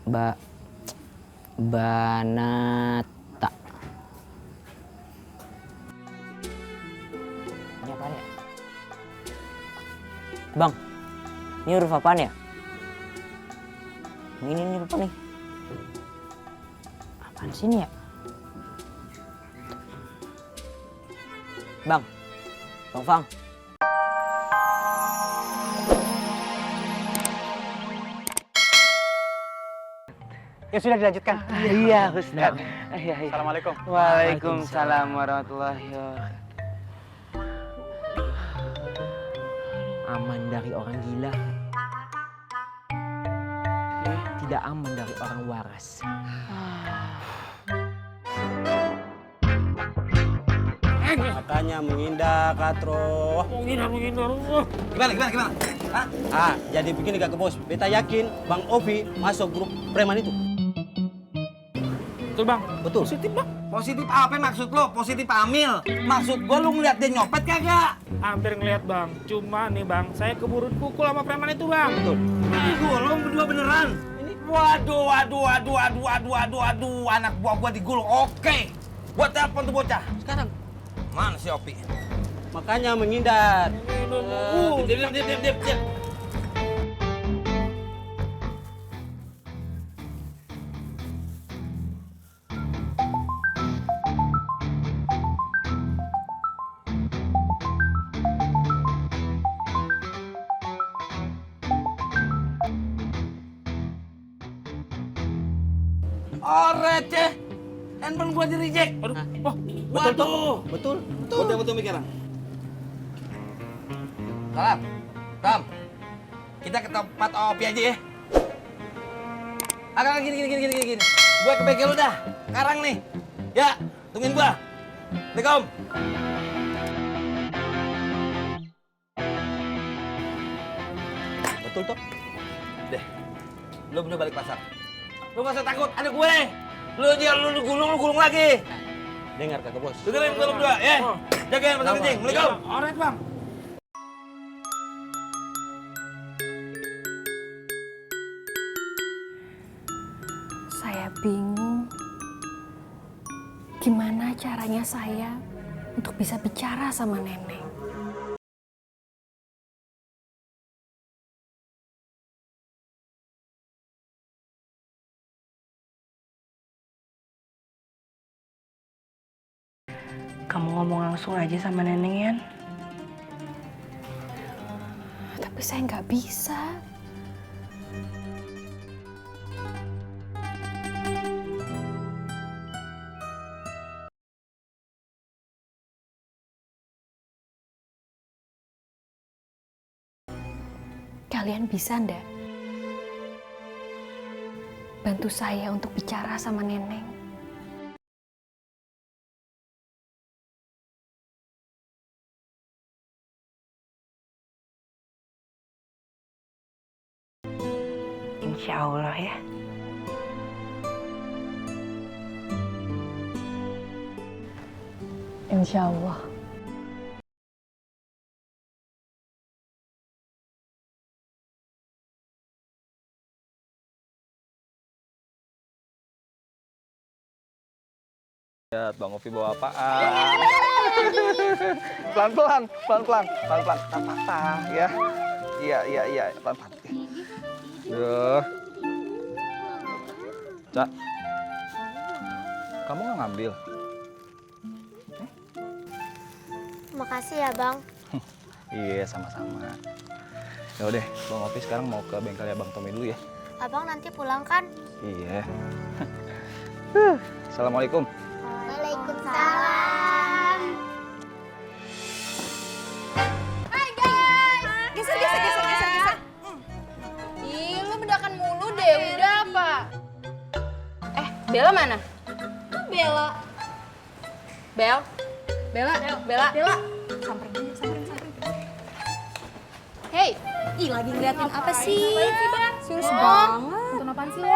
Ba Banata. Ini apaan ya? Bang, ini huruf apaan ya? Ini apa nih? Apaan sih ini ya? Bang Fang. Ya sudah dilanjutkan. Iya, Ustaz. Iya. Assalamualaikum. Waalaikumsalam warahmatullahi wabarakatuh. Aman dari orang gila. Tidak aman dari orang waras. Makanya menghindar, Katro. Menghindar. Gimana? Hah? Jadi begini Kak Bos. Beta yakin Bang Ovi masuk grup preman itu. Betul, Bang. Betul. Positif, Bang. Positif apa maksud lo? Positif hamil. Maksud gua lu ngeliat dia nyopet kagak? Hampir ngeliat, Bang. Cuma nih, Bang, saya keburu pukul sama preman itu, Bang. Betul. Ini gulung berdua beneran. Ini waduh. Anak buah gua digulung. Oke. Gua telepon tuh bocah. Sekarang. Mana si Opi? Makanya menghindar. Diam. Oh, receh. Handphone gua di reject. Aduh, wah, Waduh. Betul. Betul mikiran. Tam. Kita ke tempat Opi aja ya. Agak gini. Gua ke bengkel lu dah. Sekarang nih. Ya, tungguin gua. Assalamualaikum. Betul toh? Deh. Lu bener balik pasar. Lu gak usah takut, ada gue. Lu gulung lagi. Dengar Kak Bos. Dengerin lu berdua, ya. Jagain pasar kencing. Assalamualaikum. alright, Bang. Saya bingung gimana caranya saya untuk bisa bicara sama nenek. Kamu ngomong langsung aja sama Neneng, Yan. Tapi saya nggak bisa. Kalian bisa ndak bantu saya untuk bicara sama Neneng? Insya Allah ya. Insya Allah. Lihat Bang Ovi bawa apaan? Pelan-pelan. Tak patah ya. Iya, pelan-pelan. Duh. Cak. Kamu nggak ngambil? Makasih ya, Bang. Iya, sama-sama. Ya udah, Bang Ovi sekarang mau ke bengkelnya Bang Tommy dulu ya. Abang nanti pulang kan? Iya. Assalamualaikum. Waalaikumsalam. Hai guys. Geser. Ih, lu bedakan mulu deh. Udah apa? Bella mana? Bella. Bella. Samperin. Hey. Ih, lagi ngeliatin apa sih? Serius banget. Nonton apaan sih lo?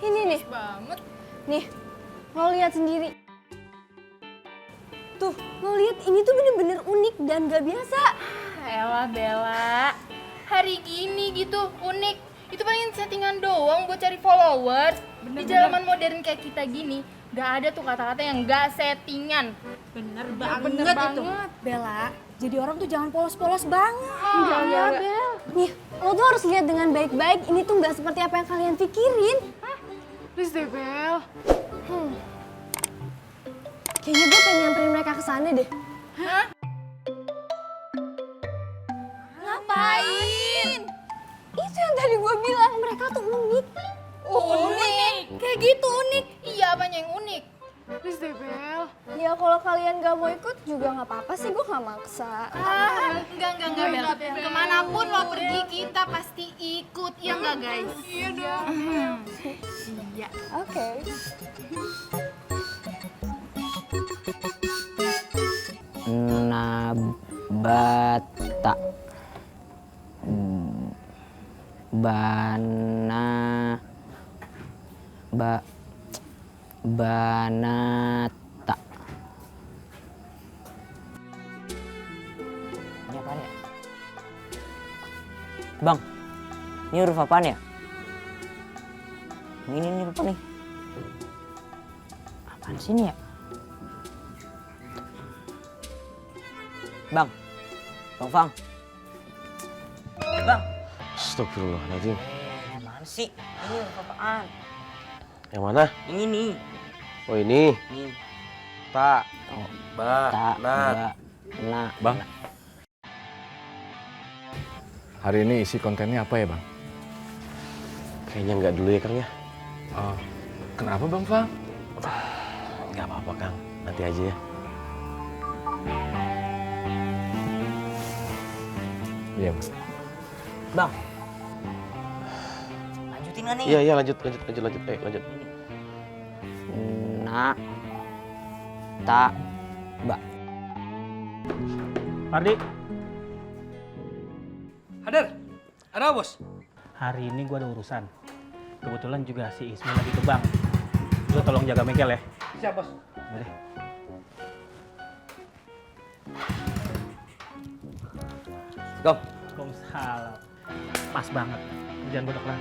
Ini nih. Banget. Nih, lo lihat sendiri. Tuh, lo lihat ini tuh bener-bener unik dan gak biasa. Elah Bella, hari gini gitu unik. Itu paling settingan doang buat cari followers. Di zaman modern kayak kita gini, gak ada tuh kata-kata yang gak settingan. Bener banget itu. Bella, jadi orang tuh jangan polos-polos banget. Enggak, Bel. Nih, lo tuh harus lihat dengan baik-baik. Ini tuh nggak seperti apa yang kalian pikirin. Please deh, Bel. Kayaknya gue pengen nyamperin mereka ke sana deh. Ngapain? Itu yang tadi gue bilang, mereka tuh unik. Unik? Kayak gitu unik? Iya, apanya yang unik? Please deh, Bel. Ya kalau kalian gak mau ikut juga nggak apa-apa sih, gue nggak maksa. Enggak, Bel. Kemanapun lo pergi, kita pasti ikut. Ya enggak, guys? Iya dong. Iya. Oke. Nabata. Banata. Ini apaan ya? Bang, ini huruf apaan ya? Ini huruf apa nih? Apaan sih ini ya? Bang, Fang. Bang. Astagfirullahaladzim. Mana sih? Ini huruf apaan? Yang mana? Ini nih. Oh ini. Ini. Tak. Ba. Na. Bang. Hari ini isi kontennya apa ya, Bang? Kayaknya nggak dulu ya, Kang ya. Oh, kenapa Bang Fang? Nggak apa-apa, Kang. Nanti aja ya. Iya, Bang. Bang. Lanjutin nggak nih? Iya, lanjut. Lanjut. Na. Ta. Ba. Ardi, Hadir. Ada apa, Bos? hari ini gua ada urusan. Kebetulan juga si Ismi lagi ke bank. Lu tolong jaga bengkel ya. Siap, Bos. Boleh. Gom. Waalaikumsalam. Pas banget. Kerjaan gua udah kelar.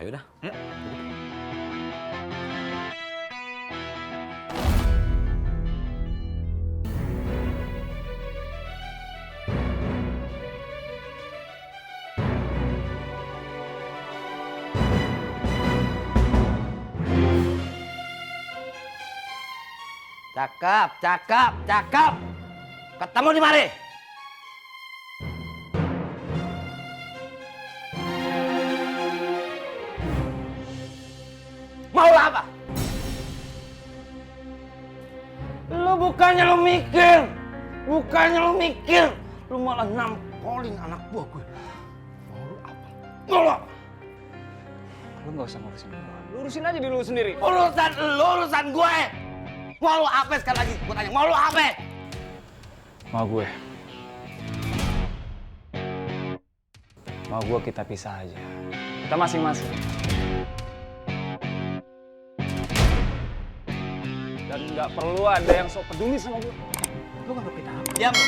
Ayo dah. Cakep. Ketemu di mari. Mau apa? Bukannya lu mikir, lu malah nampolin anak buah gue. Mau lu apa? Lu nggak usah ngurusin gua. Lurusin aja diri lu sendiri. Urusan gue. Mau lu apa sekali lagi? Gue tanya, mau lu apa? Mau gue kita pisah aja. Kita masing-masing. Dan nggak perlu ada yang sok peduli sama gue. Lu nggak berpita apa? Diam lu.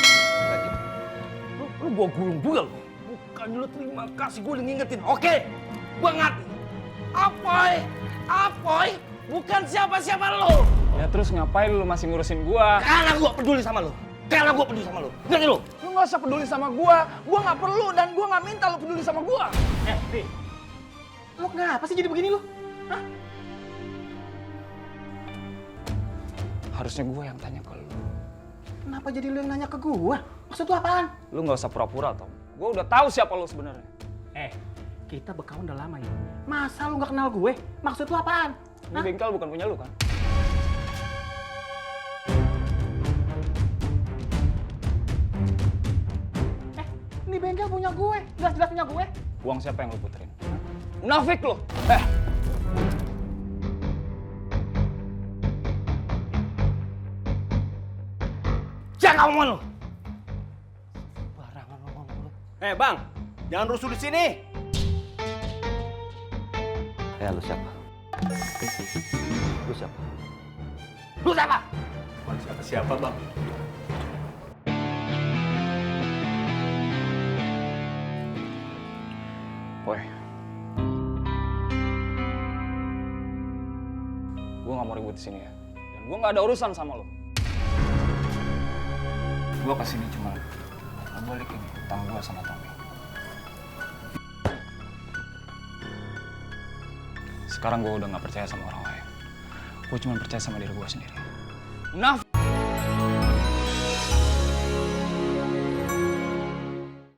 Lu bawa gulung juga lu. Bukan lu terima kasih gue udah ngingetin. Oke, gue ngerti. Apoy, bukan siapa-siapa lu. Ya terus ngapain lu masih ngurusin gua? Karena gue peduli sama lu. Ngerti lu? Lu nggak usah peduli sama gua. Gua nggak perlu dan gua nggak minta lu peduli sama gua. Di. Lu kenapa sih jadi begini lu? Hah? Harusnya gua yang tanya ke lu. Kenapa jadi lu yang nanya ke gua? Maksud lu apaan? Lu nggak usah pura-pura, Tom. Gua udah tahu siapa lu sebenarnya. Kita berkawan udah lama ya. Masa lu nggak kenal gue? Maksud lu apaan? Ini bengkel bukan punya lu kan? Ini bengkel punya gue. Jelas-jelas punya gue. Uang siapa yang lu puterin? Munafik lu! Jangan ngomong lu. Barangan ngomong lu. Bang, jangan rusuh di sini. Lu siapa? Siapa, Bang? Boy, gue nggak mau ribut di sini ya. Dan gue nggak ada urusan sama lo. Gue kesini cuma ngebalikin utang gue sama Tommy. Sekarang gue udah nggak percaya sama orang lain. Gue cuma percaya sama diri gue sendiri. Munafik!